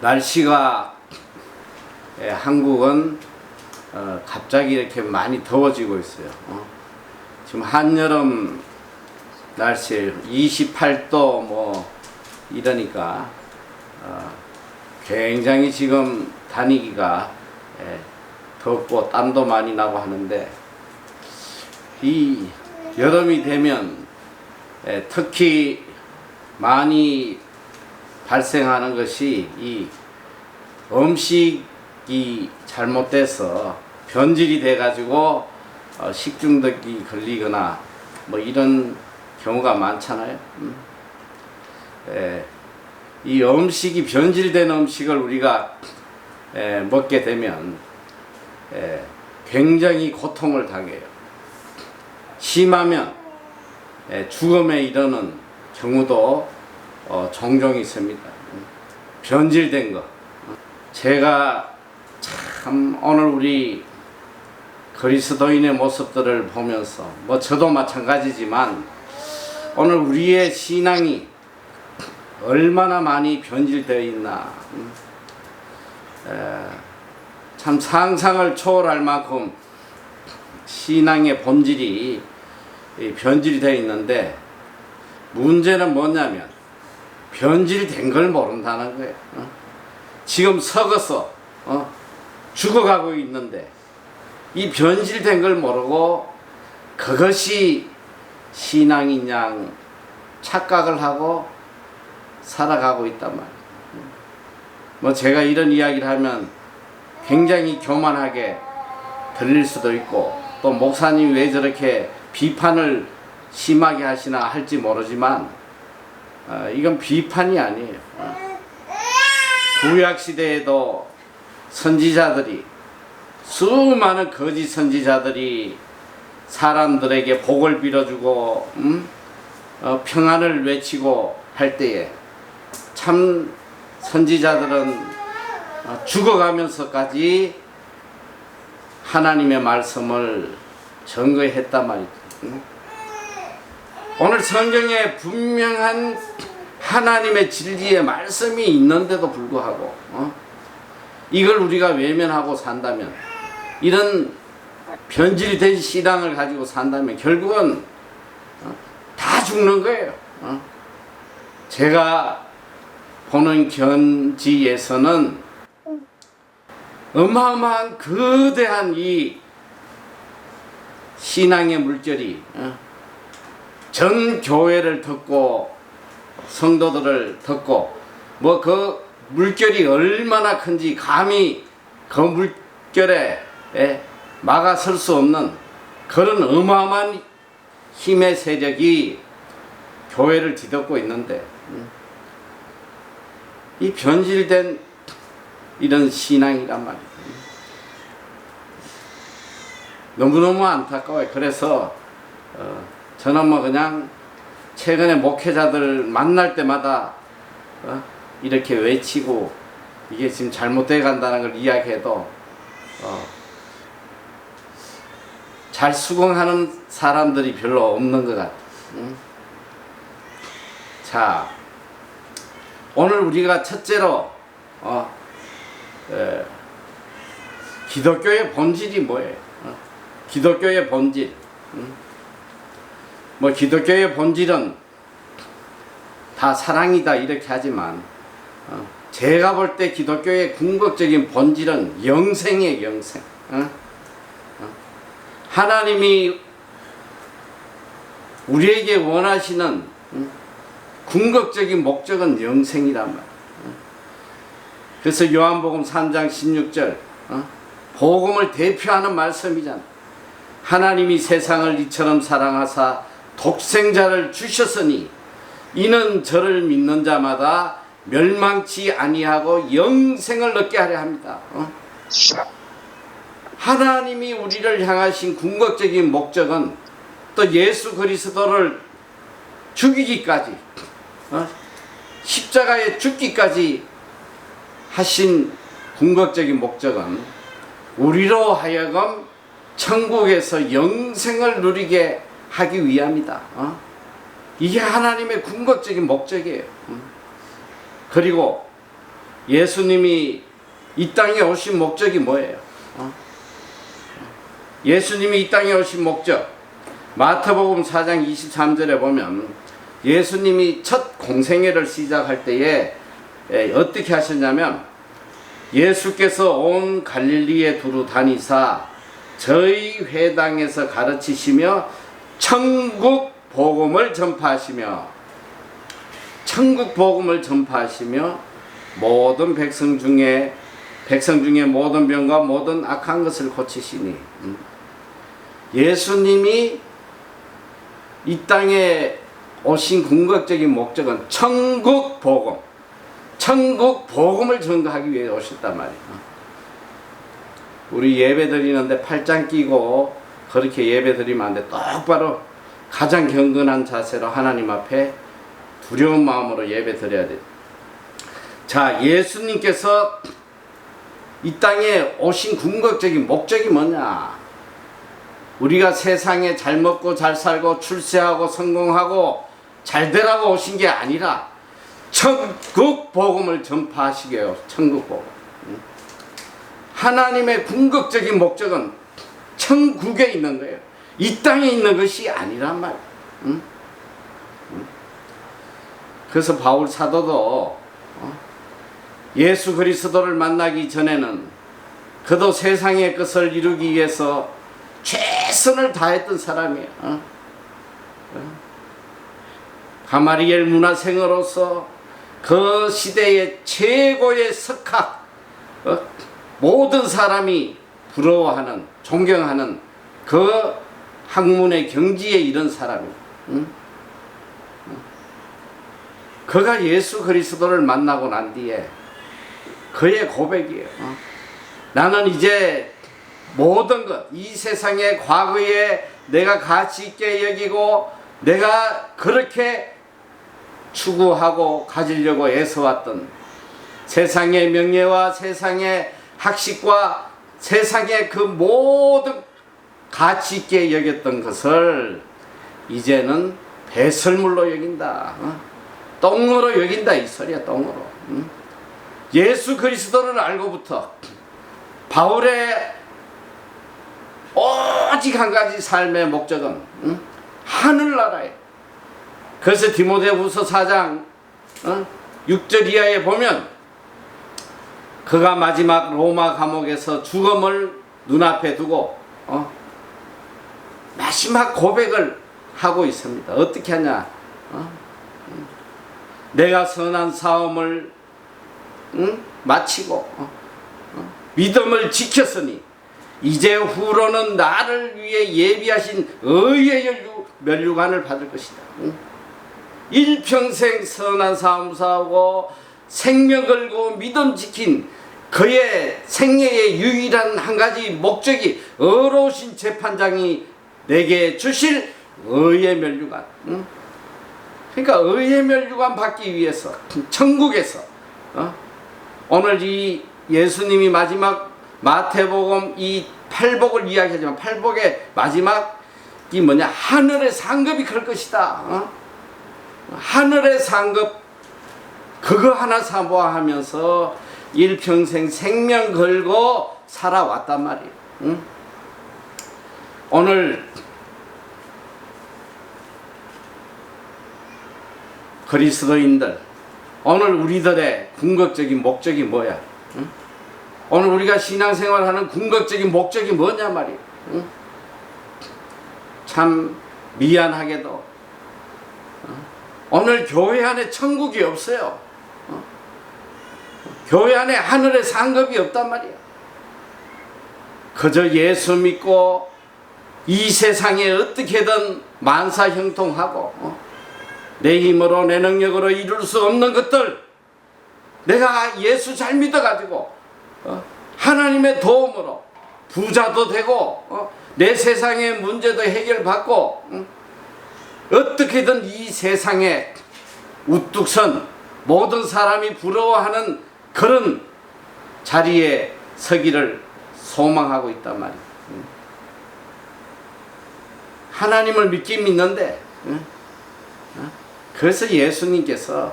날씨가 한국은 갑자기 이렇게 많이 더워지고 있어요. 지금 한여름 날씨 28도 뭐 이러니까 굉장히 지금 다니기가 덥고 땀도 많이 나고 하는데, 이 여름이 되면 특히 많이 발생하는 것이 이 음식이 잘못돼서 변질이 돼 가지고 식중독이 걸리거나 뭐 이런 경우가 많잖아요. 이 음식이 변질된 음식을 우리가 먹게 되면 굉장히 고통을 당해요. 심하면 죽음에 이르는 경우도 종종 있습니다. 변질된 거. 제가 참 오늘 우리 그리스도인의 모습들을 보면서, 뭐 저도 마찬가지지만 오늘 우리의 신앙이 얼마나 많이 변질되어 있나, 참 상상을 초월할 만큼 신앙의 본질이 변질되어 있는데, 문제는 뭐냐면 변질된 걸 모른다는 거예요. 지금 썩어서 죽어가고 있는데 이 변질된 걸 모르고 그것이 신앙인 양 착각을 하고 살아가고 있단 말이에요. 뭐 제가 이런 이야기를 하면 굉장히 교만하게 들릴 수도 있고, 또 목사님이 왜 저렇게 비판을 심하게 하시나 할지 모르지만 이건 비판이 아니에요. 구약시대에도 선지자들이, 수많은 거짓 선지자들이 사람들에게 복을 빌어주고 평안을 외치고 할 때에 참 선지자들은 죽어가면서까지 하나님의 말씀을 증거했단 말이죠. 오늘 성경에 분명한 하나님의 진리의 말씀이 있는데도 불구하고 이걸 우리가 외면하고 산다면, 이런 변질된 신앙을 가지고 산다면 결국은 다 죽는 거예요. 제가 보는 견지에서는 어마어마한 거대한 이 신앙의 물결이 전 교회를 덮고 성도들을 덮고, 뭐 그 물결이 얼마나 큰지 감히 그 물결에 막아설 수 없는 그런 어마어마한 힘의 세력이 교회를 뒤덮고 있는데, 이 변질된 이런 신앙이란 말이에요. 너무너무 안타까워요. 그래서 저는 뭐 그냥 최근에 목회자들 만날 때마다 이렇게 외치고 이게 지금 잘못돼 간다는 걸 이야기해도 잘 수긍하는 사람들이 별로 없는 것 같아요. 자, 오늘 우리가 첫째로 기독교의 본질이 뭐예요? 기독교의 본질. 뭐 기독교의 본질은 다 사랑이다 이렇게 하지만 제가 볼 때 기독교의 궁극적인 본질은 영생이에요. 영생. 하나님이 우리에게 원하시는 궁극적인 목적은 영생이란 말이에요. 그래서 요한복음 3장 16절 복음을 대표하는 말씀이잖아요. 하나님이 세상을 이처럼 사랑하사 독생자를 주셨으니 이는 저를 믿는 자마다 멸망치 아니하고 영생을 얻게 하려 합니다. 하나님이 우리를 향하신 궁극적인 목적은 또 예수 그리스도를 죽이기까지, 십자가에 죽기까지 하신 궁극적인 목적은 우리로 하여금 천국에서 영생을 누리게 하기 위함이다. 이게 하나님의 궁극적인 목적이에요. 그리고 예수님이 이 땅에 오신 목적이 뭐예요? 예수님이 이 땅에 오신 목적, 마태복음 4장 23절에 보면 예수님이 첫 공생애를 시작할 때에 어떻게 하셨냐면, 예수께서 온 갈릴리에 두루 다니사 저희 회당에서 가르치시며 천국 복음을 전파하시며 모든 백성 중에 모든 병과 모든 악한 것을 고치시니. 예수님이 이 땅에 오신 궁극적인 목적은 천국 복음을 전가하기 위해 오셨단 말이에요. 우리 예배 드리는데 팔짱 끼고 그렇게 예배 드리면 안 돼. 똑바로 가장 경건한 자세로 하나님 앞에 두려운 마음으로 예배 드려야 돼. 자, 예수님께서 이 땅에 오신 궁극적인 목적이 뭐냐? 우리가 세상에 잘 먹고 잘 살고 출세하고 성공하고 잘 되라고 오신 게 아니라 천국 복음을 전파하시게요. 천국 복음. 하나님의 궁극적인 목적은 천국에 있는 거예요. 이 땅에 있는 것이 아니란 말이에요. 그래서 바울 사도도 예수 그리스도를 만나기 전에는 그도 세상의 것을 이루기 위해서 최선을 다했던 사람이에요. 가마리엘 문화생으로서 그 시대의 최고의 석학, 모든 사람이 부러워하는, 존경하는 그 학문의 경지에 이른 사람이에요. 그가 예수 그리스도를 만나고 난 뒤에 그의 고백이에요. 나는 이제 모든 것, 이 세상의 과거에 내가 가치 있게 여기고 내가 그렇게 추구하고 가지려고 애써왔던 세상의 명예와 세상의 학식과 세상의 그 모든 가치 있게 여겼던 것을 이제는 배설물로 여긴다. 똥으로 여긴다, 이 소리야. 똥으로. 예수 그리스도를 알고부터 바울의 오직 한 가지 삶의 목적은 하늘나라에. 그래서 디모데후서 4장 6절 이하에 보면 그가 마지막 로마 감옥에서 죽음을 눈앞에 두고 마지막 고백을 하고 있습니다. 어떻게 하냐? 내가 선한 싸움을 마치고 믿음을 지켰으니 이제 후로는 나를 위해 예비하신 의의 면류관을 받을 것이다. 일평생 선한 싸움 싸우고 생명 걸고 믿음 지킨 그의 생애의 유일한 한 가지 목적이 의로우신 재판장이 내게 주실 의의 면류관. 그러니까 의의 면류관 받기 위해서 천국에서 오늘 이 예수님이 마지막 마태복음 이 팔복을 이야기하지만 팔복의 마지막이 뭐냐? 하늘의 상급이 클 것이다. 하늘의 상급 그거 하나 사모하면서 일평생 생명 걸고 살아왔단 말이에요. 오늘 그리스도인들, 오늘 우리들의 궁극적인 목적이 뭐야? 오늘 우리가 신앙생활하는 궁극적인 목적이 뭐냐 말이에요. 참 미안하게도 오늘 교회 안에 천국이 없어요. 교회 안에 하늘의 상급이 없단 말이에요. 그저 예수 믿고 이 세상에 어떻게든 만사형통하고 내 힘으로 내 능력으로 이룰 수 없는 것들 내가 예수 잘 믿어가지고 하나님의 도움으로 부자도 되고 내 세상의 문제도 해결받고 어떻게든 이 세상에 우뚝 선 모든 사람이 부러워하는 그런 자리에 서기를 소망하고 있단 말이에요. 하나님을 믿긴 믿는데 그래서 예수님께서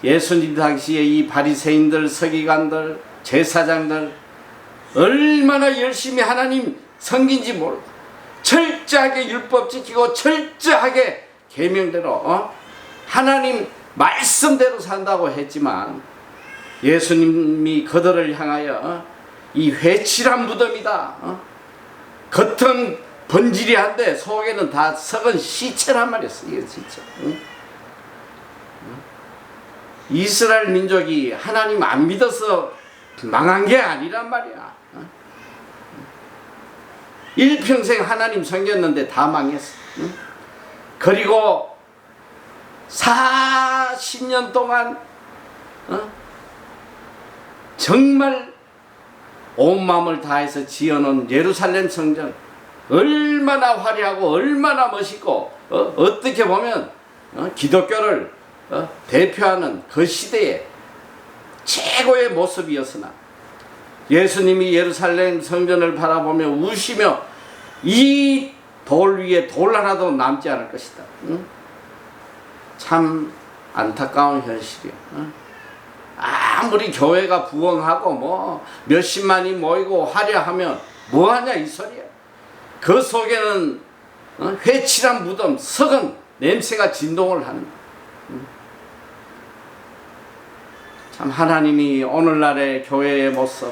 예수님 당시에 이 바리새인들, 서기관들, 제사장들 얼마나 열심히 하나님 섬긴지 모르고 철저하게 율법 지키고 철저하게 계명대로 하나님 말씀대로 산다고 했지만 예수님이 그들을 향하여 이 회칠한 무덤이다. 겉은 번지리한데 속에는 다 썩은 시체란 말이었어. 이게 진짜. 이스라엘 민족이 하나님 안 믿어서 망한 게 아니란 말이야. 일평생 하나님 섬겼는데 다 망했어. 그리고 40년 동안 정말 온 마음을 다해서 지어놓은 예루살렘 성전 얼마나 화려하고 얼마나 멋있고 어떻게 보면 기독교를 대표하는 그 시대의 최고의 모습이었으나 예수님이 예루살렘 성전을 바라보며 우시며 이 돌 위에 돌 하나도 남지 않을 것이다. 참 안타까운 현실이야. 아무리 교회가 부흥하고 뭐 몇십만이 모이고 화려하면 뭐하냐 이 소리야. 그 속에는 회칠한 무덤, 썩은 냄새가 진동을 하는. 참 하나님이 오늘날의 교회의 모습,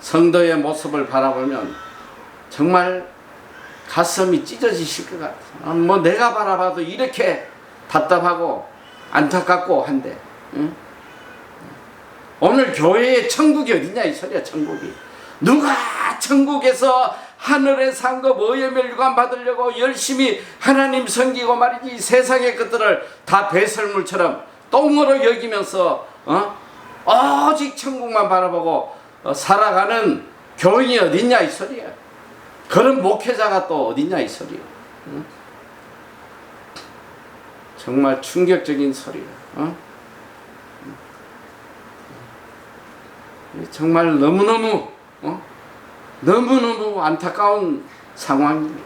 성도의 모습을 바라보면 정말 가슴이 찢어지실 것 같아. 뭐 내가 바라봐도 이렇게 답답하고 안타깝고 한데 오늘 교회의 천국이 어디냐 이 소리야. 천국이 누가 천국에서 하늘의 상급 의의 멸류관 받으려고 열심히 하나님 섬기고 말이지 세상의 것들을 다 배설물처럼 똥으로 여기면서 오직 천국만 바라보고 살아가는 교인이 어딨냐 이 소리야. 그런 목회자가 또 어딨냐 이 소리야. 정말 충격적인 소리야. 정말 너무너무 너무너무 안타까운 상황입니다.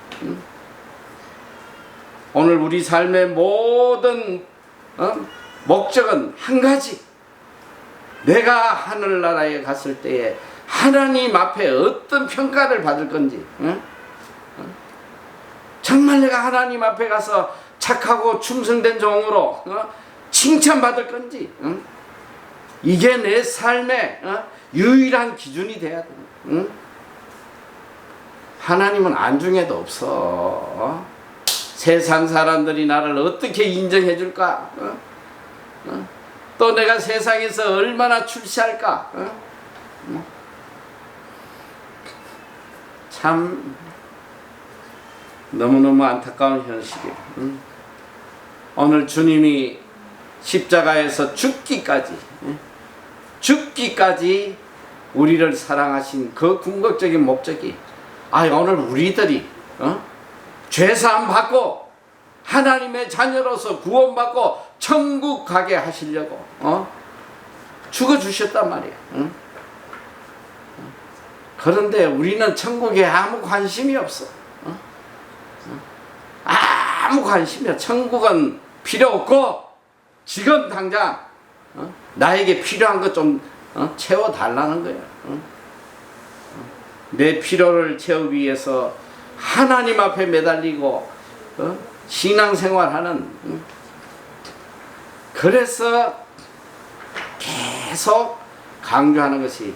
오늘 우리 삶의 모든 목적은 한 가지. 내가 하늘나라에 갔을 때에 하나님 앞에 어떤 평가를 받을 건지, 정말 내가 하나님 앞에 가서 착하고 충성된 종으로 칭찬받을 건지, 이게 내 삶의 유일한 기준이 돼야 돼. 하나님은 안중에도 없어. 세상 사람들이 나를 어떻게 인정해 줄까? 또 내가 세상에서 얼마나 출세할까? 참 너무너무 안타까운 현실이에요. 오늘 주님이 십자가에서 죽기까지 우리를 사랑하신 그 궁극적인 목적이 오늘 우리들이 죄사함 받고 하나님의 자녀로서 구원받고 천국 가게 하시려고 죽어주셨단 말이야. 그런데 우리는 천국에 아무 관심이 없어. 아무 관심이 없어. 천국은 필요 없고 지금 당장 나에게 필요한 것 좀 채워달라는 거야. 내 필요를 채우기 위해서 하나님 앞에 매달리고 신앙생활하는. 그래서 계속 강조하는 것이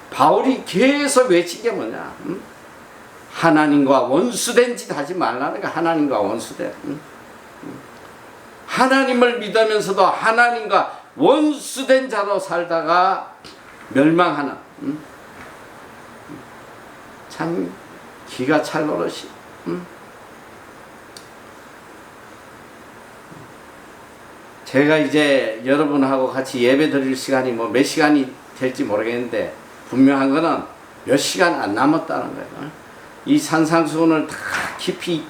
바울이 계속 외친 게 뭐냐? 하나님과 원수된 짓 하지 말라는 거야. 하나님과 원수된. 하나님을 믿으면서도 하나님과 원수된 자로 살다가 멸망하는. 참 기가 찰 노릇이. 제가 이제 여러분하고 같이 예배 드릴 시간이 뭐 몇 시간이 될지 모르겠는데 분명한 거는 몇 시간 안 남았다는 거예요. 이 산상수훈을 다 깊이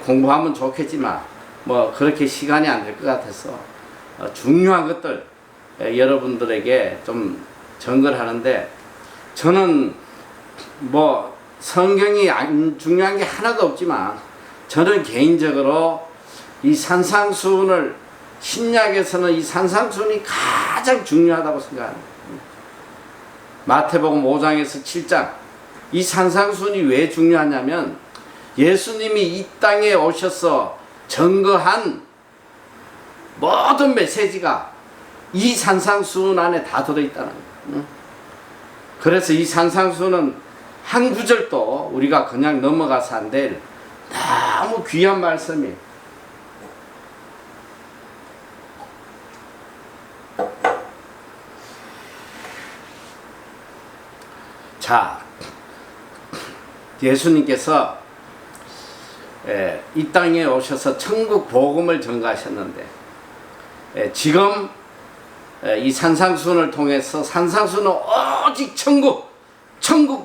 공부하면 좋겠지만 뭐 그렇게 시간이 안 될 것 같아서 중요한 것들 여러분들에게 좀 전달하는데, 저는 뭐 성경이 안 중요한 게 하나도 없지만 저는 개인적으로 이 산상수훈을 신약에서는 이 산상수훈이 가장 중요하다고 생각합니다. 마태복음 5장에서 7장, 이 산상수훈이 왜 중요하냐면 예수님이 이 땅에 오셔서 증거한 모든 메시지가 이 산상수훈 안에 다 들어있다는 거예요. 그래서 이 산상수훈은 한 구절도 우리가 그냥 넘어가서 안 될 너무 귀한 말씀이에요. 자, 예수님께서 이 땅에 오셔서 천국 복음을 전가하셨는데 지금 이 산상수훈을 통해서 산상수훈은 오직 천국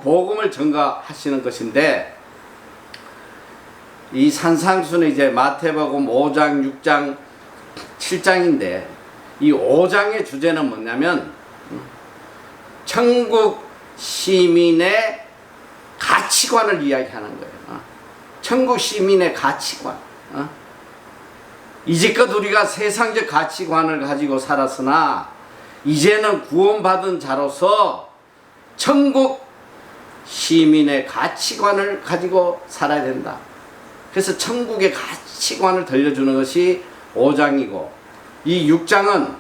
복음을 전가하시는 것인데, 이 산상수훈은 이제 마태복음 5장, 6장, 7장인데 이 5장의 주제는 뭐냐면 천국 시민의 가치관을 이야기하는 거예요. 천국 시민의 가치관. 이제껏 우리가 세상적 가치관을 가지고 살았으나 이제는 구원받은 자로서 천국 시민의 가치관을 가지고 살아야 된다. 그래서 천국의 가치관을 들려주는 것이 5장이고, 이 6장은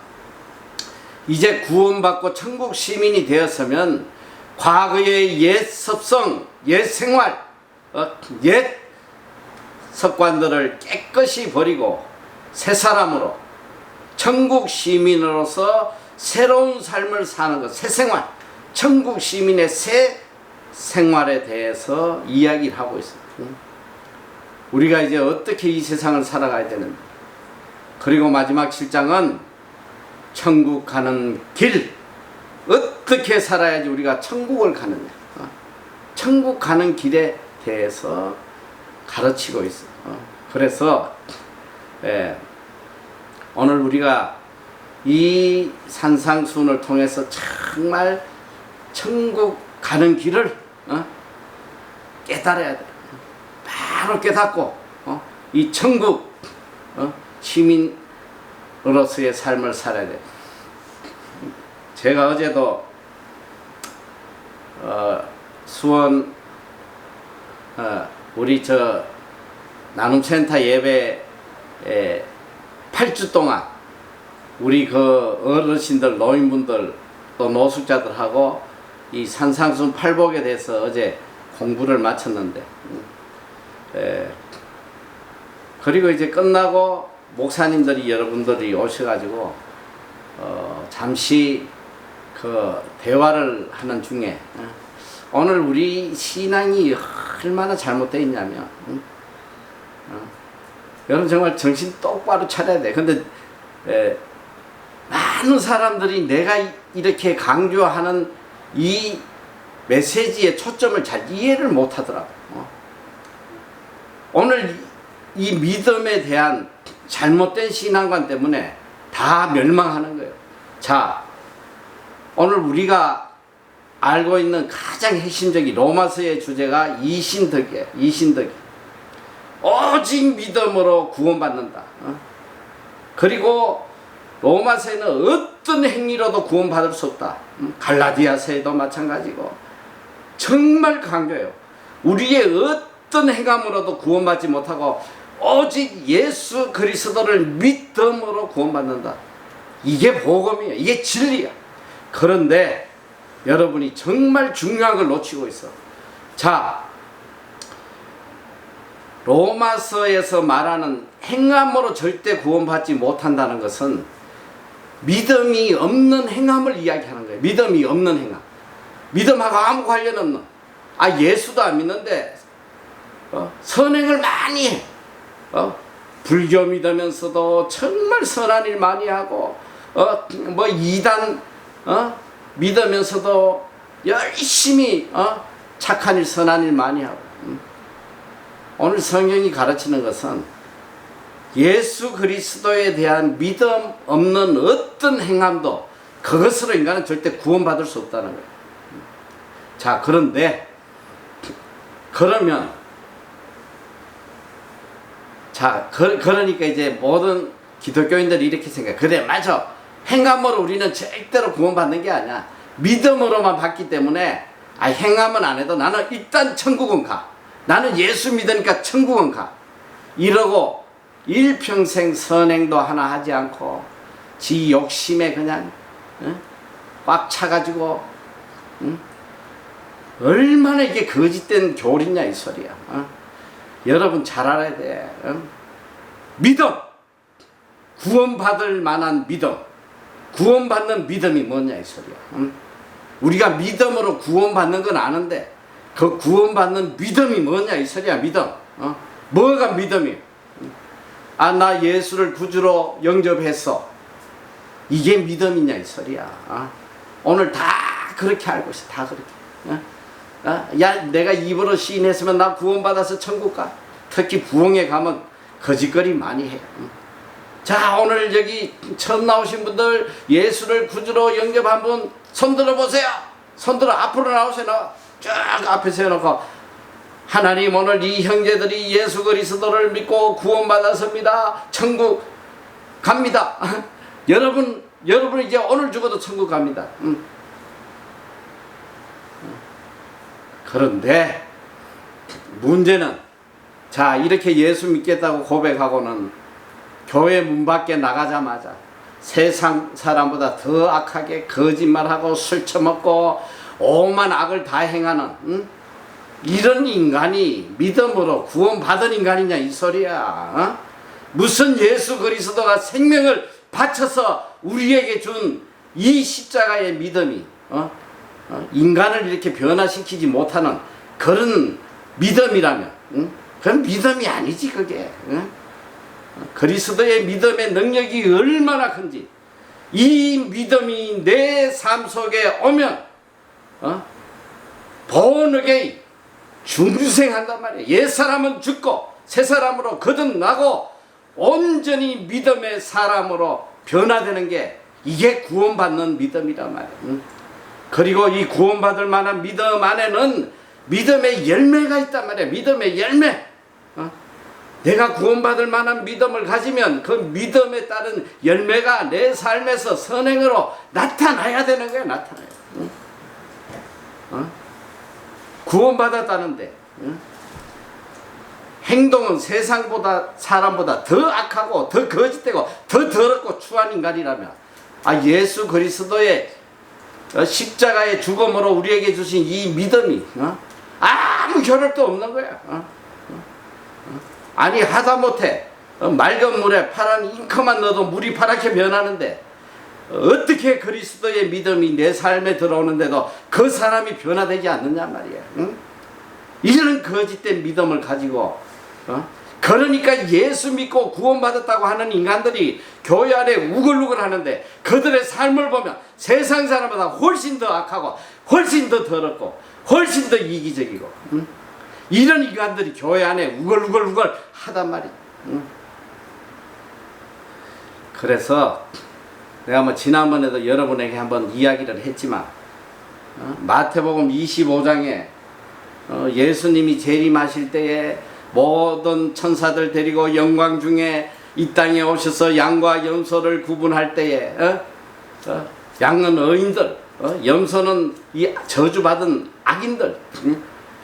이제 구원받고 천국 시민이 되었으면 과거의 옛 습성, 옛 생활, 옛 습관들을 깨끗이 버리고 새 사람으로 천국 시민으로서 새로운 삶을 사는 것, 새 생활, 천국 시민의 새 생활에 대해서 이야기를 하고 있습니다. 우리가 이제 어떻게 이 세상을 살아가야 되는지, 그리고 마지막 7장은 천국 가는 길, 어떻게 살아야지 우리가 천국을 가느냐, 천국 가는 길에 대해서 가르치고 있어요. 그래서 오늘 우리가 이 산상수훈을 통해서 정말 천국 가는 길을 깨달아야 돼. 바로 깨닫고 이 천국 시민으로서의 삶을 살아야 돼. 제가 어제도 수원 우리 저 나눔센터 예배 8주 동안 우리 그 어르신들, 노인분들, 또 노숙자들하고 이 산상수훈 팔복에 대해서 어제 공부를 마쳤는데, 그리고 이제 끝나고 목사님들이, 여러분들이 오셔가지고 잠시 그 대화를 하는 중에 오늘 우리 신앙이 얼마나 잘못되어 있냐면, 여러분 정말 정신 똑바로 차려야 돼. 근데 많은 사람들이 내가 이렇게 강조하는 이 메시지의 초점을 잘 이해를 못 하더라고. 오늘 이 믿음에 대한 잘못된 신앙관 때문에 다 멸망하는 거예요. 자, 오늘 우리가 알고 있는 가장 핵심적인 로마서의 주제가 이신덕이에요. 이신덕이. 오직 믿음으로 구원받는다. 그리고 로마서에는 어떤 행위로도 구원받을 수 없다. 갈라디아서에도 마찬가지고 정말 강조해요. 우리의 어떤 행함으로도 구원받지 못하고 오직 예수 그리스도를 믿음으로 구원받는다. 이게 복음이에요. 이게 진리야. 그런데 여러분이 정말 중요한 걸 놓치고 있어. 자, 로마서에서 말하는 행함으로 절대 구원받지 못한다는 것은 믿음이 없는 행함을 이야기하는 거예요. 믿음이 없는 행함. 믿음하고 아무 관련 없는. 예수도 안 믿는데 선행을 많이 해. 불교 믿으면서도 정말 선한 일 많이 하고 뭐 이단 믿으면서도 열심히 착한 일, 선한 일 많이 하고. 오늘 성경이 가르치는 것은 예수 그리스도에 대한 믿음 없는 어떤 행함도 그것으로 인간은 절대 구원받을 수 없다는 거예요. 자, 그런데 그러면 그러니까 이제 모든 기독교인들이 이렇게 생각해. 그래, 맞아. 행함으로 우리는 절대로 구원받는 게 아니야. 믿음으로만 받기 때문에 행함은 안 해도 나는 일단 천국은 가. 나는 예수 믿으니까 천국은 가. 이러고 일평생 선행도 하나 하지 않고 지 욕심에 그냥 꽉 차가지고 얼마나 이게 거짓된 교리냐 이 소리야. 여러분 잘 알아야 돼. 믿음, 구원받을 만한 믿음, 구원받는 믿음이 뭐냐 이 소리야. 우리가 믿음으로 구원받는 건 아는데 그 구원받는 믿음이 뭐냐 이 소리야. 믿음. 뭐가 믿음이? 나 예수를 구주로 영접했어. 이게 믿음이냐 이 소리야. 오늘 다 그렇게 알고 있어. 다 그렇게. 야, 내가 입으로 시인했으면 나 구원받아서 천국 가. 특히 부흥회 가면 거짓거리 많이 해. 자, 오늘 여기 처음 나오신 분들 예수를 구주로 영접한 분 손들어 보세요. 손들어 앞으로 나오세요. 쭉 앞에 세워놓고 하나님, 오늘 이 형제들이 예수 그리스도를 믿고 구원받았습니다. 천국 갑니다. 여러분 이제 오늘 죽어도 천국 갑니다. 그런데 문제는, 자, 이렇게 예수 믿겠다고 고백하고는 교회 문 밖에 나가자마자 세상 사람보다 더 악하게 거짓말하고 술 처먹고 오만 악을 다 행하는 이런 인간이 믿음으로 구원받은 인간이냐 이 소리야. 무슨 예수 그리스도가 생명을 바쳐서 우리에게 준 이 십자가의 믿음이 인간을 이렇게 변화시키지 못하는 그런 믿음이라면 그건 믿음이 아니지 그게. 그리스도의 믿음의 능력이 얼마나 큰지, 이 믿음이 내 삶 속에 오면 본어게인 중생한단 말이야. 옛사람은 죽고 새사람으로 거듭나고 온전히 믿음의 사람으로 변화되는 게 이게 구원받는 믿음이란 말이야. 그리고 이 구원받을 만한 믿음 안에는 믿음의 열매가 있단 말이야. 믿음의 열매. 내가 구원받을 만한 믿음을 가지면 그 믿음에 따른 열매가 내 삶에서 선행으로 나타나야 되는 거야. 나타나요. 구원받았다는데 행동은 세상보다 사람보다 더 악하고 더 거짓되고 더 더럽고 추한 인간이라면 예수 그리스도의 십자가의 죽음으로 우리에게 주신 이 믿음이 아무 결합도 없는 거야. 아니 하다못해 맑은 물에 파란 잉크만 넣어도 물이 파랗게 변하는데 어떻게 그리스도의 믿음이 내 삶에 들어오는데도 그 사람이 변화되지 않느냐 말이야. 이런 거짓된 믿음을 가지고 그러니까 예수 믿고 구원받았다고 하는 인간들이 교회 안에 우글우글 하는데 그들의 삶을 보면 세상 사람보다 훨씬 더 악하고 훨씬 더 더럽고 훨씬 더 이기적이고 이런 인간들이 교회 안에 우글우글 하단 말이야. 그래서 내가 지난번에도 여러분에게 한번 이야기를 했지만 마태복음 25장에 예수님이 재림하실 때에 모든 천사들 데리고 영광 중에 이 땅에 오셔서 양과 염소를 구분할 때에 양은 어인들, 염소는 이 저주받은 악인들,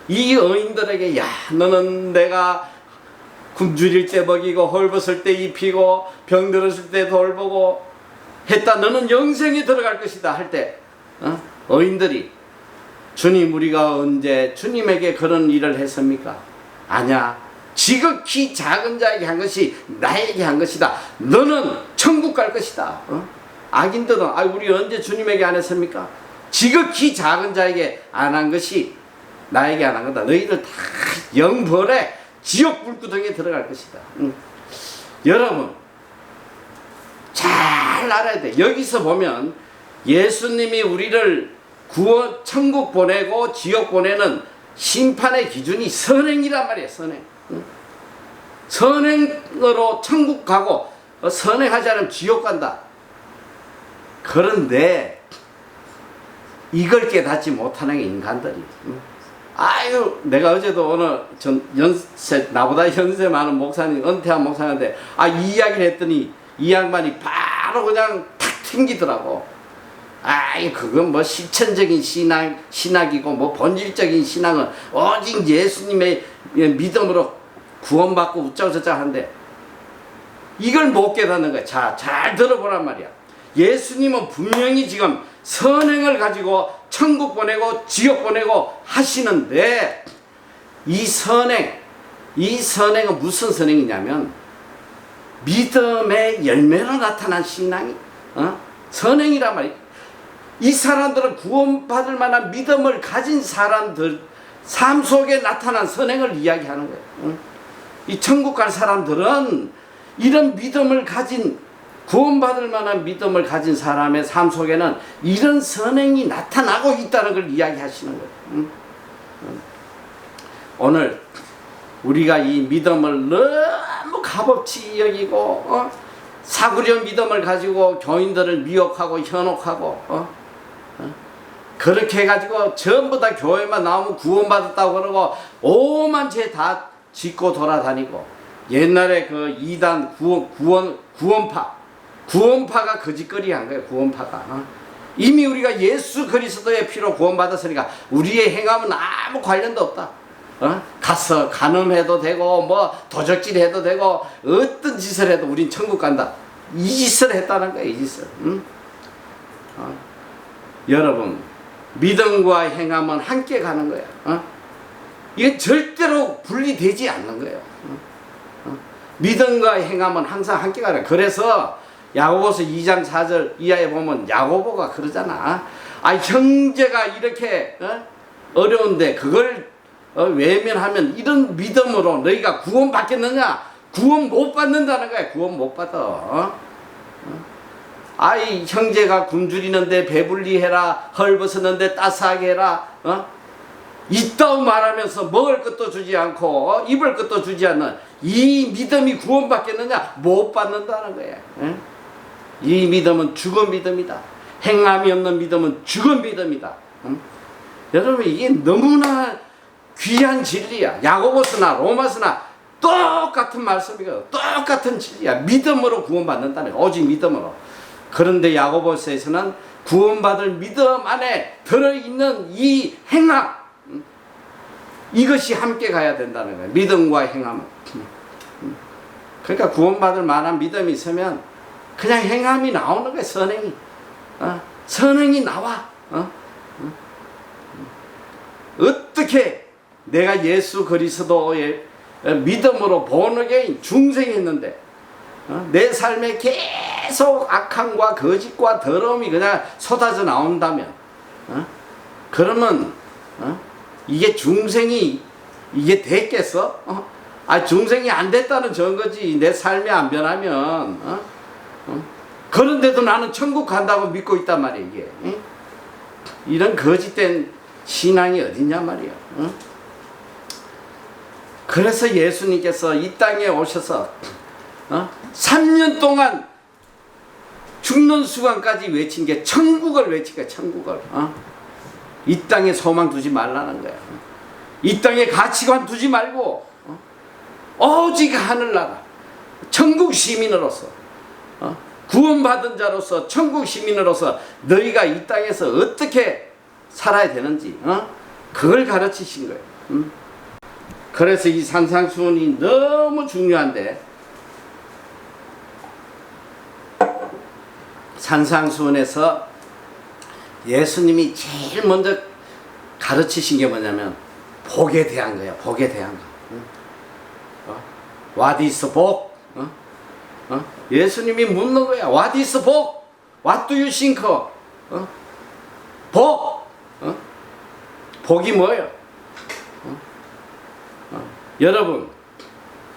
이 어인들에게 야 너는 내가 굶주릴 때 먹이고 헐벗을 때 입히고 병들었을 때 돌보고 했다. 너는 영생에 들어갈 것이다 할 때 어인들이 주님 우리가 언제 주님에게 그런 일을 했습니까? 아니야. 지극히 작은 자에게 한 것이 나에게 한 것이다. 너는 천국 갈 것이다. 악인들은 우리 언제 주님에게 안 했습니까? 지극히 작은 자에게 안 한 것이 나에게 안 한 거다. 너희들 다 영벌에 지옥 불구덩이에 들어갈 것이다. 여러분 잘 알아야 돼. 여기서 보면 예수님이 우리를 구원 천국 보내고 지옥 보내는 심판의 기준이 선행이란 말이에요. 선행. 선행으로 천국 가고 선행하지 않으면 지옥 간다. 그런데 이걸 깨닫지 못하는 인간들이 내가 어제도 오늘 나보다 연세 많은 목사님, 은퇴한 목사님한테 이 이야기를 했더니 이 양반이 바로 그냥 탁 튕기더라고. 아이 그건 뭐 실천적인 신학이고 뭐 본질적인 신앙은 오직 예수님의 믿음으로 구원받고 우짜우짜짜 하는데 이걸 못 깨닫는 거야. 자, 잘 들어보란 말이야. 예수님은 분명히 지금 선행을 가지고 천국 보내고 지옥 보내고 하시는데 이 선행은 무슨 선행이냐면 믿음의 열매로 나타난 신앙이 선행이란 말이야. 이 사람들은 구원받을 만한 믿음을 가진 사람들 삶 속에 나타난 선행을 이야기하는 거예요. 이 천국 갈 사람들은 이런 믿음을 가진 구원받을 만한 믿음을 가진 사람의 삶 속에는 이런 선행이 나타나고 있다는 걸 이야기하시는 거예요. 오늘 우리가 이 믿음을 너무 값없이 여기고 사구려 믿음을 가지고 교인들을 미혹하고 현혹하고 그렇게 해가지고 전부 다 교회만 나오면 구원받았다고 그러고 오만 죄 다 짓고 돌아다니고 옛날에 그 이단 구원파가 거짓거리 한 거예요. 구원파가 이미 우리가 예수 그리스도의 피로 구원받았으니까 우리의 행함은 아무 관련도 없다. 가서 간음해도 되고 뭐 도적질 해도 되고 어떤 짓을 해도 우린 천국 간다. 이 짓을 했다는 거예요. 이 짓을. 여러분 믿음과 행함은 함께 가는 거야. 이게 절대로 분리되지 않는 거예요. 믿음과 행함은 항상 함께 가는 거야. 그래서 야고보서 2장 4절 이하에 보면 야고보가 그러잖아. 형제가 이렇게 어려운데 그걸 외면하면 이런 믿음으로 너희가 구원 받겠느냐? 구원 못 받는다는 거야. 구원 못 받아. 형제가 굶주리는데 배불리 해라. 헐벗었는데 따스하게 해라. 있다고 말하면서 먹을 것도 주지 않고 입을 것도 주지 않는 이 믿음이 구원 받겠느냐? 못 받는다는 거야. 이 믿음은 죽은 믿음이다. 행함이 없는 믿음은 죽은 믿음이다. 여러분 이게 너무나 귀한 진리야. 야고보서나 로마서나 똑같은 말씀이거든. 똑같은 진리야. 믿음으로 구원받는다는 거야. 오직 믿음으로. 그런데 야고보서에서는 구원받을 믿음 안에 들어있는 이 행함 이것이 함께 가야 된다는 거야. 믿음과 행함은. 그러니까 구원받을 만한 믿음이 있으면 그냥 행함이 나오는 거야. 선행이. 선행이 나와. 어떻게 내가 예수 그리스도의 믿음으로 본어게인 중생했는데 내 삶에 계속 악함과 거짓과 더러움이 그냥 쏟아져 나온다면 그러면 이게 중생이 이게 됐겠어? 중생이 안 됐다는 증거지. 내 삶이 안 변하면 그런데도 나는 천국 간다고 믿고 있단 말이야. 이게 이런 거짓된 신앙이 어딨냐 말이야. 그래서 예수님께서 이 땅에 오셔서 3년 동안 죽는 수간까지 외친 게 천국을 외친 거야. 천국을. 이 땅에 소망 두지 말라는 거야. 이 땅에 가치관 두지 말고 오직 하늘나라 천국 시민으로서 구원받은 자로서 천국 시민으로서 너희가 이 땅에서 어떻게 살아야 되는지 그걸 가르치신 거예요. 그래서 이 산상수훈이 너무 중요한데 산상수훈에서 예수님이 제일 먼저 가르치신 게 뭐냐면 복에 대한 거야. 복에 대한 거. What is 복? 예수님이 묻는 거야. What is 복? What do you think? 복? 복이 뭐예요? 여러분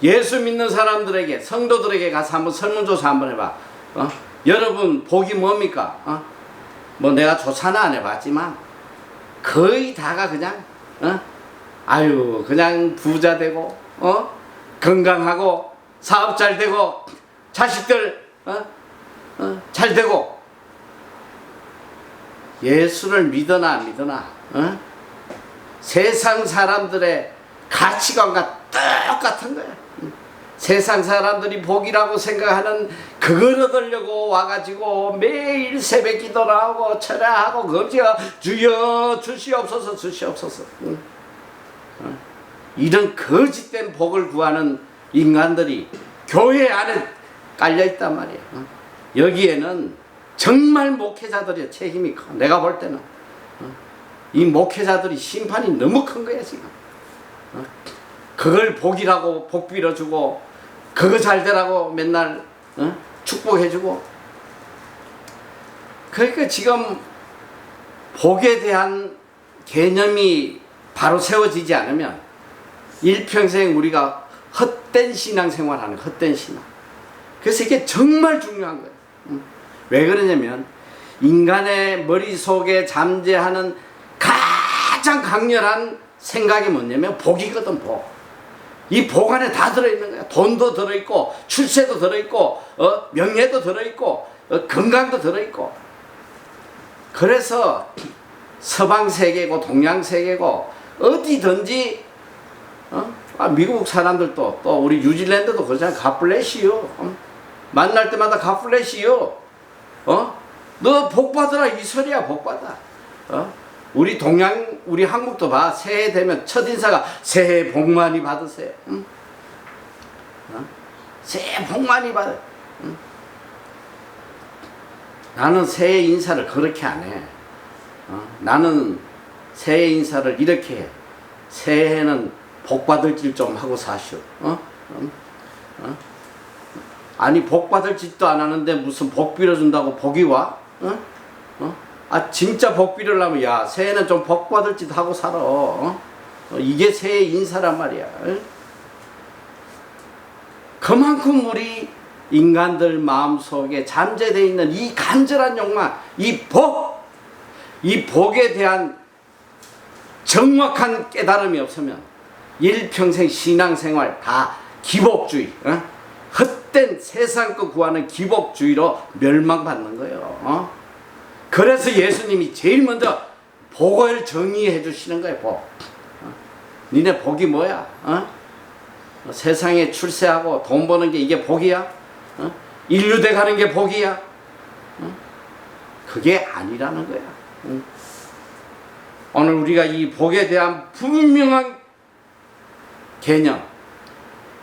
예수 믿는 사람들에게 성도들에게 가서 한번 설문조사 한번 해봐. 여러분 복이 뭡니까? 뭐 내가 조사는 안 해봤지만 거의 다가 그냥 그냥 부자 되고 건강하고 사업 잘 되고 자식들 잘 되고 예수를 믿으나 안 믿으나 세상 사람들의 가치관과 똑같은 거야. 세상 사람들이 복이라고 생각하는 그걸 얻으려고 와가지고 매일 새벽 기도를 하고 철야하고 검지가 주여 주시옵소서 주시옵소서. 이런 거짓된 복을 구하는 인간들이 교회 안에 깔려있단 말이야. 여기에는 정말 목회자들의 책임이 커. 내가 볼 때는 이 목회자들이 심판이 너무 큰 거야 지금. 그걸 복이라고 복 빌어주고 그거 잘 되라고 맨날 축복해주고. 그러니까 지금 복에 대한 개념이 바로 세워지지 않으면 일평생 우리가 헛된 신앙생활하는 헛된 신앙. 그래서 이게 정말 중요한 거예요. 왜 그러냐면 인간의 머릿속에 잠재하는 가장 강렬한 생각이 뭐냐면 복이거든. 복. 이 복 안에 다 들어있는 거야. 돈도 들어있고 출세도 들어있고 명예도 들어있고 건강도 들어있고. 그래서 서방세계고 동양세계고 어디든지 미국 사람들도 또 우리 뉴질랜드도 그러잖아. God bless you. 만날 때마다 God bless you. 너 복 받으라 이 소리야. 복 받아. 우리 한국도 봐. 새해 되면 첫인사가 새해 복 많이 받으세요. 새해 복 많이 받아. 나는 새해 인사를 그렇게 안 해. 나는 새해 인사를 이렇게 해. 새해에는 복 받을 질 좀 하고 사시오. 아니 복 받을 짓도 안 하는데 무슨 복 빌어준다고 복이 와? 진짜 복 빌으려면 야 새해는 좀 복 받을 짓 하고 살아. 이게 새해 인사란 말이야. 그만큼 우리 인간들 마음속에 잠재되어 있는 이 간절한 욕망, 이 복에 대한 정확한 깨달음이 없으면 일평생 신앙생활 다 기복주의, 헛된 세상 거 구하는 기복주의로 멸망받는 거예요. 그래서 예수님이 제일 먼저 복을 정의해 주시는 거예요. 복. 니네 복이 뭐야? 세상에 출세하고 돈 버는 게 이게 복이야? 인류대 가는 게 복이야? 그게 아니라는 거야. 오늘 우리가 이 복에 대한 분명한 개념,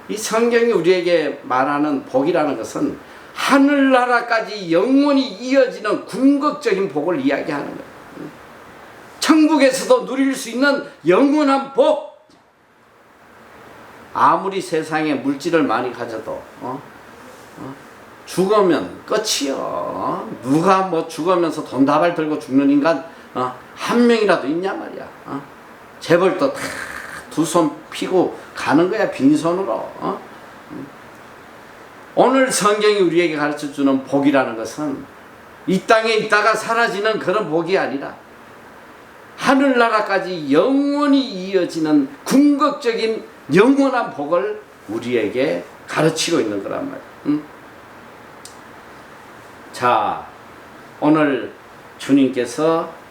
이 성경이 우리에게 말하는 복이라는 것은 하늘나라까지 영원히 이어지는 궁극적인 복을 이야기하는 거예요. 천국에서도 누릴 수 있는 영원한 복. 아무리 세상에 물질을 많이 가져도 죽으면 끝이요. 누가 뭐 죽으면서 돈 다발 들고 죽는 인간 한 명이라도 있냐 말이야. 재벌도 다 두 손 피고 가는 거야 빈손으로. 오늘 성경이 우리에게 가르쳐주는 복이라는 것은 이 땅에 있다가 사라지는 그런 복이 아니라 하늘나라까지 영원히 이어지는 궁극적인 영원한 복을 우리에게 가르치고 있는 거란 말이에요. 자, 오늘 주님께서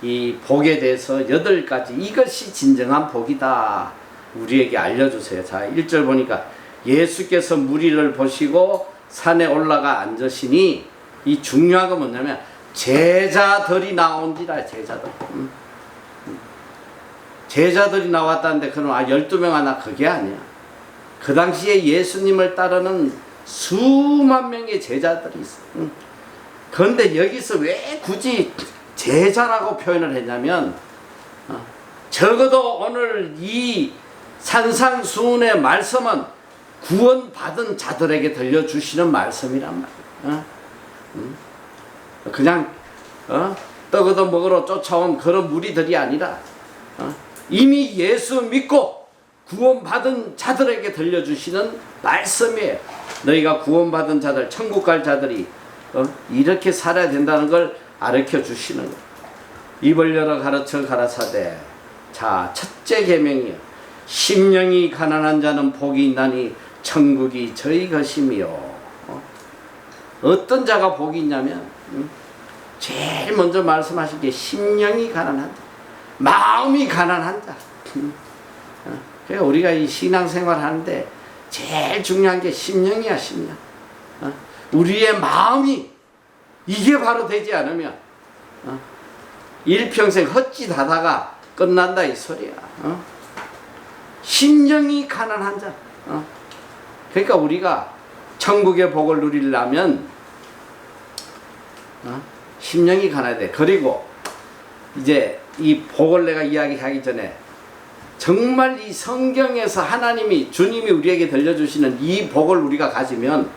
이 복에 대해서 8가지 이것이 진정한 복이다 우리에게 알려주세요. 자, 1절 보니까 예수께서 무리를 보시고 산에 올라가 앉으시니, 이 중요한 건 뭐냐면 제자들이 나온지라. 제자들이 나왔다는데 그럼 12명 하나 그게 아니야. 그 당시에 예수님을 따르는 수만 명의 제자들이 있어. 그런데 여기서 왜 굳이 제자라고 표현을 했냐면 적어도 오늘 이 산상수훈의 말씀은 구원받은 자들에게 들려주시는 말씀이란 말이야. 그냥 떡 얻어 먹으러 쫓아온 그런 무리들이 아니라 이미 예수 믿고 구원받은 자들에게 들려주시는 말씀이에요. 너희가 구원받은 자들, 천국 갈 자들이 이렇게 살아야 된다는 걸 가르쳐 주시는 거예요. 입을 열어 가르쳐 가라사대. 자, 첫째 계명이요. 심령이 가난한 자는 복이 있나니 천국이 저희 것이며. 어떤 자가 복이 있냐면 제일 먼저 말씀하신 게 심령이 가난한 자, 마음이 가난한 자. 그러니까 우리가 이 신앙생활 하는데 제일 중요한 게 심령이야, 심령. 우리의 마음이 이게 바로 되지 않으면 일평생 헛짓하다가 끝난다 이 소리야. 심령이 가난한 자. 그러니까 우리가 천국의 복을 누리려면 심령이 가난해야 돼. 그리고 이제 이 복을 내가 이야기하기 전에 정말 이 성경에서 하나님이 주님이 우리에게 들려주시는 이 복을 우리가 가지면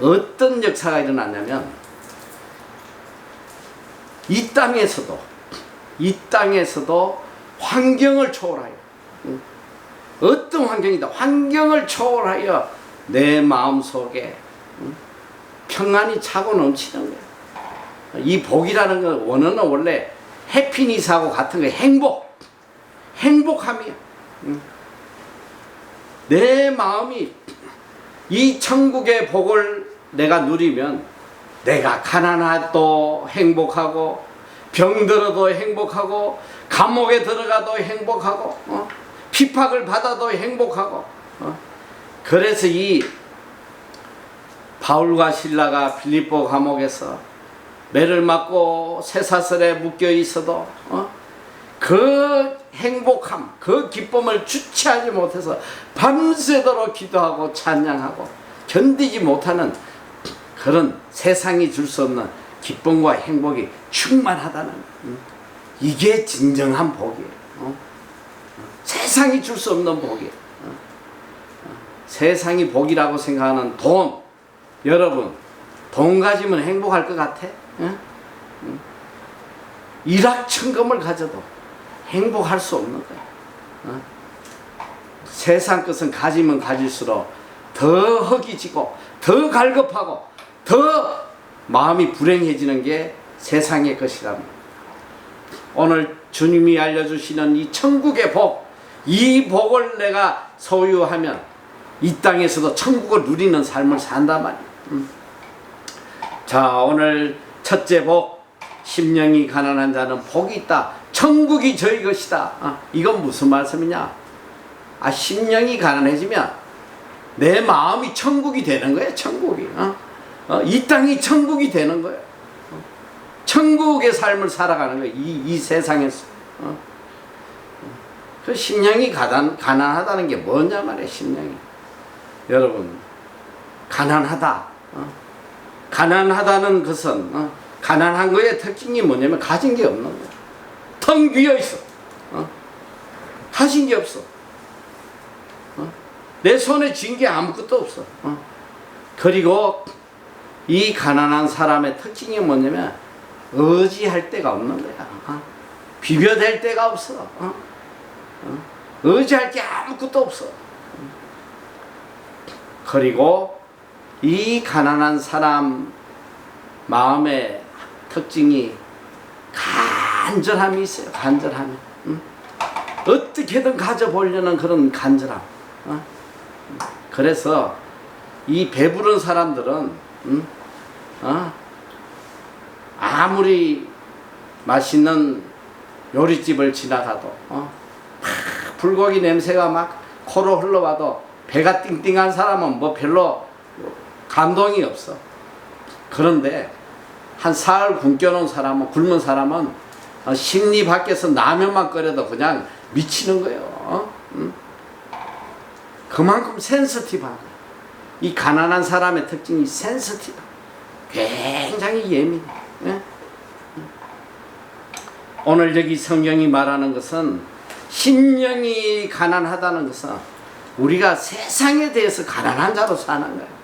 어떤 역사가 일어나냐면 이 땅에서도 환경을 초월하여 어떤 환경이다 환경을 초월하여 내 마음속에 평안이 차고 넘치는 거야. 이 복이라는 건 원어는 원래 해피니스하고 같은 거야. 행복함이야. 내 마음이 이 천국의 복을 내가 누리면 내가 가난해도 행복하고 병들어도 행복하고 감옥에 들어가도 행복하고 핍박을 받아도 행복하고 그래서 이 바울과 실라가 빌립보 감옥에서 매를 맞고 쇠사슬에 묶여 있어도 그 행복함, 그 기쁨을 주체하지 못해서 밤새도록 기도하고 찬양하고 견디지 못하는 그런 세상이 줄 수 없는 기쁨과 행복이 충만하다는 이게 진정한 복이에요. 세상이 줄 수 없는 복이에요. 세상이 복이라고 생각하는 돈, 여러분 돈 가지면 행복할 것 같아? 일확천금을 가져도 행복할 수 없는 거야. 세상 것은 가지면 가질수록 더 허기지고 더 갈급하고 더 마음이 불행해지는 게 세상의 것이랍니다. 오늘 주님이 알려주시는 이 천국의 복, 이 복을 내가 소유하면 이 땅에서도 천국을 누리는 삶을 산단 말이야. 자, 오늘 첫째 복, 심령이 가난한 자는 복이 있다. 천국이 저희 것이다. 이건 무슨 말씀이냐? 심령이 가난해지면 내 마음이 천국이 되는 거야. 천국이. 이 땅이 천국이 되는 거야. 천국의 삶을 살아가는 거야. 이 세상에서. 그 심령이 가난하다는 게 뭐냐 말이야. 심령이. 여러분, 가난하다. 가난하다는 것은 가난한 거의 특징이 뭐냐면 가진 게 없는 거야. 텅 비어 있어. 가진 게 없어. 내 손에 쥔 게 아무것도 없어. 그리고 이 가난한 사람의 특징이 뭐냐면 의지할 데가 없는 거야. 비벼댈 데가 없어. 의지할 게 아무것도 없어. 그리고 이 가난한 사람 마음의 특징이 간절함이 있어요. 간절함이. 어떻게든 가져보려는 그런 간절함. 그래서 이 배부른 사람들은 아무리 맛있는 요리집을 지나가도 불고기 냄새가 막 코로 흘러와도 배가 띵띵한 사람은 뭐 별로 감동이 없어. 그런데 한 사흘 굶겨놓은 사람은, 굶은 사람은 심리 밖에서 라면만 끓여도 그냥 미치는 거예요. 그만큼 센서티브한 거예요. 이 가난한 사람의 특징이 센서티브. 굉장히 예민해. 오늘 여기 성경이 말하는 것은 심령이 가난하다는 것은 우리가 세상에 대해서 가난한 자로 사는 거예요.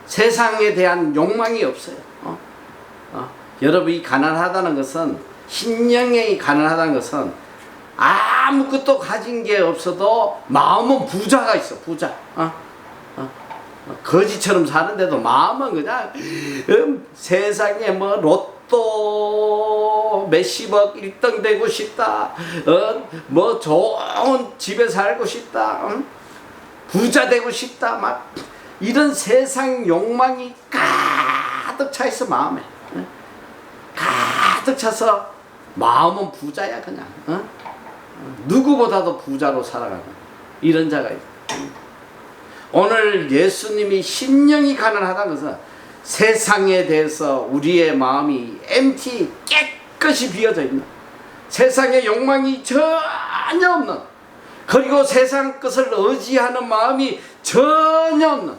세상에 대한 욕망이 없어요. 여러분, 이 가난하다는 것은, 심령이 가난하다는 것은 아무것도 가진 게 없어도 마음은 부자가 있어. 부자. 거지처럼 사는데도 마음은 그냥 세상에 뭐 로또 몇십억 1등 되고 싶다. 뭐 좋은 집에 살고 싶다. 부자 되고 싶다. 막 이런 세상 욕망이 가득 차 있어. 마음에 가득 차서 마음은 부자야. 그냥 누구보다도 부자로 살아가는. 이런 자가 있다. 오늘 예수님이 심령이 가난하다는 것은 세상에 대해서 우리의 마음이 empty, 깨끗이 비어져 있는, 세상에 욕망이 전혀 없는, 그리고 세상 것을 의지하는 마음이 전혀 없는,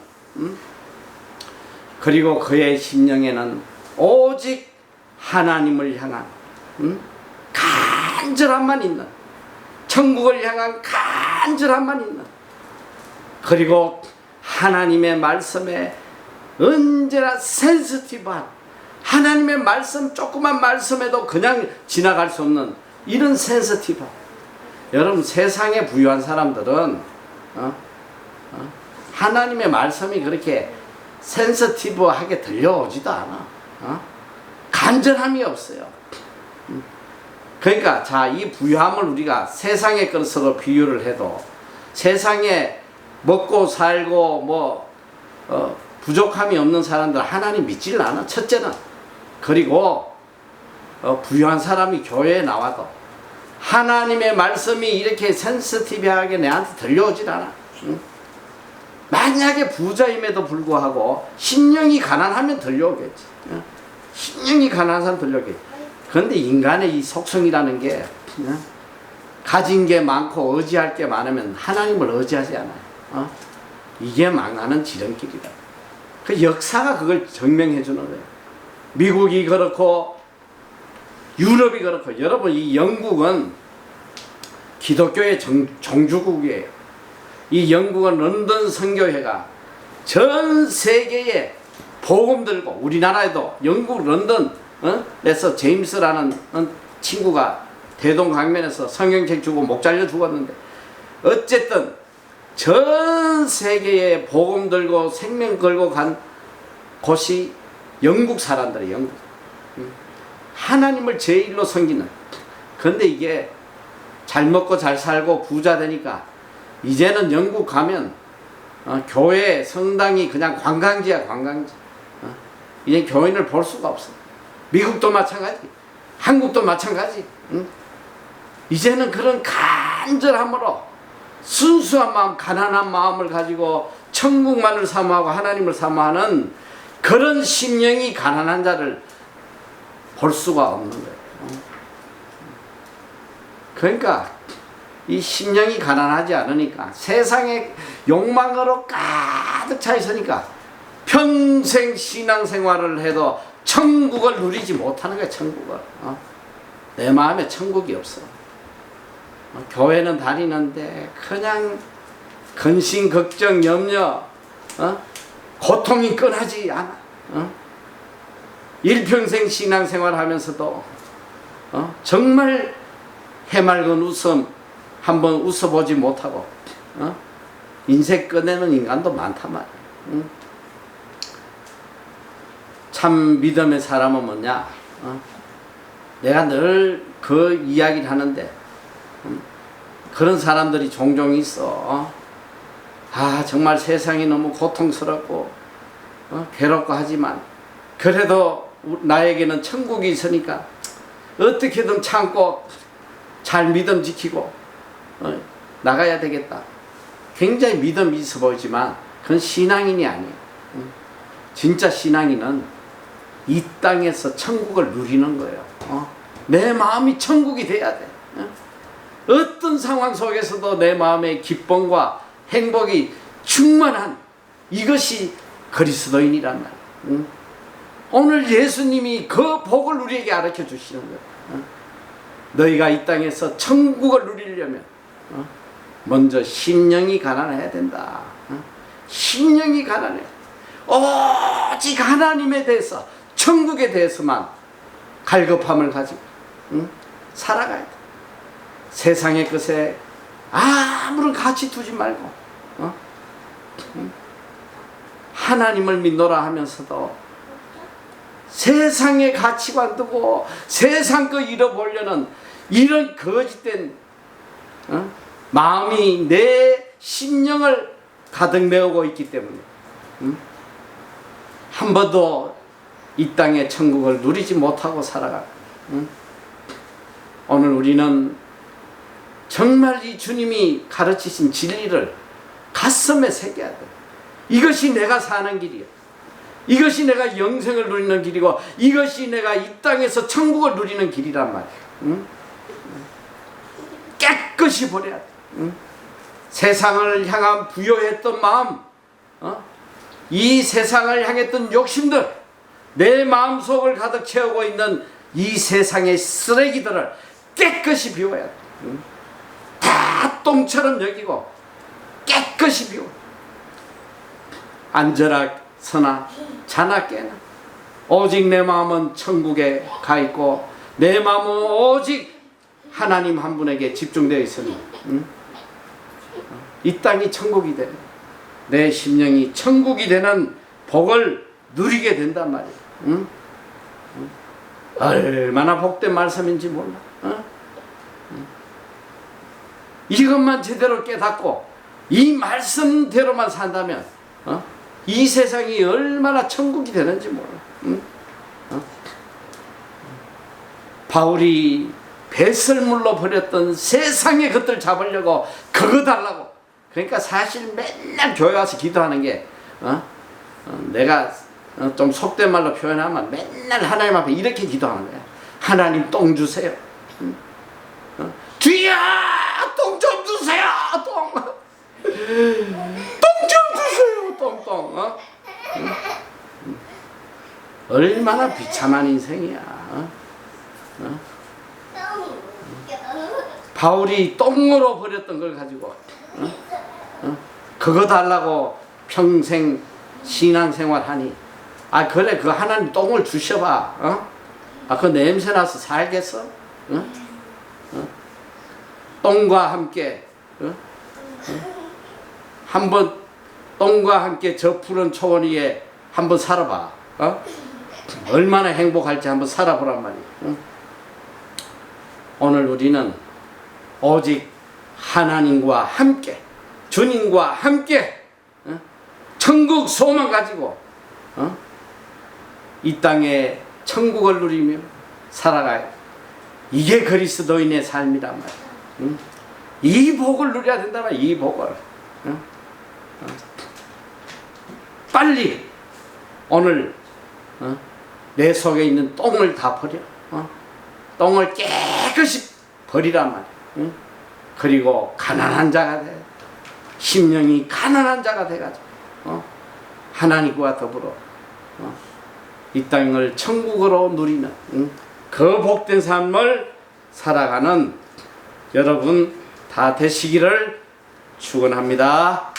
그리고 그의 심령에는 오직 하나님을 향한 간절함만 있는, 천국을 향한 간절함만 있는, 그리고 하나님의 말씀에 언제나 센시티브한, 하나님의 말씀, 조그만 말씀에도 그냥 지나갈 수 없는 이런 센시티브한, 여러분 세상에 부유한 사람들은 하나님의 말씀이 그렇게 센시티브하게 들려오지도 않아. 간절함이 없어요. 그러니까 자, 이 부유함을 우리가 세상의 것으로 비유를 해도 세상에 먹고 살고 뭐 부족함이 없는 사람들 하나님 믿지를 않아. 첫째는. 그리고 부유한 사람이 교회에 나와도 하나님의 말씀이 이렇게 센시티브하게 내한테 들려오질 않아. 만약에 부자임에도 불구하고 심령이 가난하면 들려오겠지. 심령이 가난한 사람 들려오겠지. 그런데 인간의 이 속성이라는 게 가진 게 많고 의지할 게 많으면 하나님을 의지하지 않아요. 이게 망하는 지름길이다. 그 역사가 그걸 증명해 주는 거예요. 미국이 그렇고 유럽이 그렇고, 여러분 이 영국은 기독교의 종주국이에요. 이 영국은 런던 선교회가 전 세계에 복음 들고, 우리나라에도 영국 런던에서 제임스라는 친구가 대동강변에서 성경책 주고 목 잘려 죽었는데, 어쨌든 전 세계에 복음 들고 생명 걸고 간 곳이 영국 사람들이에요. 영국. 하나님을 제일로 섬기는. 그런데 이게 잘 먹고 잘 살고 부자 되니까 이제는 영국 가면 교회 성당이 그냥 관광지야, 관광지. 이제 교인을 볼 수가 없어. 미국도 마찬가지, 한국도 마찬가지. 이제는 그런 간절함으로 순수한 마음, 가난한 마음을 가지고 천국만을 사모하고 하나님을 사모하는 그런 심령이 가난한 자를 볼 수가 없는 거예요. 그러니까 이 심령이 가난하지 않으니까, 세상의 욕망으로 가득 차 있으니까 평생 신앙생활을 해도 천국을 누리지 못하는 거야. 천국을. 내 마음에 천국이 없어. 교회는 다니는데 그냥 근심, 걱정, 염려, 고통이 끊하지 않아. 일평생 신앙생활 하면서도 정말 해맑은 웃음 한번 웃어보지 못하고 인생 끝내는 인간도 많단 말이야. 참 믿음의 사람은 뭐냐? 내가 늘 그 이야기를 하는데, 그런 사람들이 종종 있어. 정말 세상이 너무 고통스럽고 괴롭고 하지만 그래도 나에게는 천국이 있으니까 어떻게든 참고 잘 믿음 지키고 나가야 되겠다. 굉장히 믿음이 있어 보이지만 그건 신앙인이 아니에요. 진짜 신앙인은 이 땅에서 천국을 누리는 거예요. 내 마음이 천국이 돼야 돼. 어떤 상황 속에서도 내 마음의 기쁨과 행복이 충만한, 이것이 그리스도인이란 말이에요. 오늘 예수님이 그 복을 우리에게 가르쳐 주시는 거예요. 너희가 이 땅에서 천국을 누리려면 먼저 심령이 가난해야 된다. 심령이 가난해. 오직 하나님에 대해서, 천국에 대해서만 갈급함을 가지고 살아가야 돼. 세상의 것에 아무런 가치 두지 말고 하나님을 믿노라 하면서도 세상의 가치관 두고 세상 거 잃어보려는 이런 거짓된 마음이 내 심령을 가득 메우고 있기 때문에 한 번도 이 땅의 천국을 누리지 못하고 살아가. 오늘 우리는 정말 이 주님이 가르치신 진리를 가슴에 새겨야 돼. 이것이 내가 사는 길이야. 이것이 내가 영생을 누리는 길이고, 이것이 내가 이 땅에서 천국을 누리는 길이란 말이야. 응? 깨끗이 버려야 돼. 응? 세상을 향한 부여했던 마음, 이 세상을 향했던 욕심들, 내 마음속을 가득 채우고 있는 이 세상의 쓰레기들을 깨끗이 비워야 돼. 응? 다 똥처럼 여기고 깨끗이 비워. 앉으라 서나 자나 깨나 오직 내 마음은 천국에 가 있고 내 마음은 오직 하나님 한 분에게 집중되어 있으니, 응? 이 땅이 천국이 되는, 내 심령이 천국이 되는 복을 누리게 된단 말이야. 응? 얼마나 복된 말씀인지 몰라. 이것만 제대로 깨닫고 이 말씀대로만 산다면 이 세상이 얼마나 천국이 되는지 몰라. 바울이 배설물로 버렸던 세상의 것들 잡으려고 그거 달라고. 그러니까 사실 맨날 교회 와서 기도하는 게 내가 좀 속된 말로 표현하면 맨날 하나님 앞에 이렇게 기도하는 거야. 하나님 똥 주세요. 주여 똥 좀 주세요. 똥 좀 주세요. 똥. 얼마나 비참한 인생이야. 바울이 똥으로 버렸던 걸 가지고 그거 달라고 평생 신앙생활 하니, 그래 그 하나님 똥을 주셔봐. 그 냄새 나서 살겠어? 똥과 함께 한번 똥과 함께 저 푸른 초원 위에 한번 살아봐. 얼마나 행복할지 한번 살아보란 말이야. 오늘 우리는 오직 하나님과 함께, 주님과 함께 천국 소망 가지고 이 땅에 천국을 누리며 살아가요. 이게 그리스도인의 삶이란 말이야. 이 복을 누려야 된단 말이야. 이 복을. 빨리 오늘 내 속에 있는 똥을 다 버려. 똥을 깨끗이 버리란 말이야. 그리고 가난한 자가 돼. 심령이 가난한 자가 돼가지고 하나님과 더불어 이 땅을 천국으로 누리는 그 복된 삶을 살아가는 여러분 다 되시기를 축원합니다.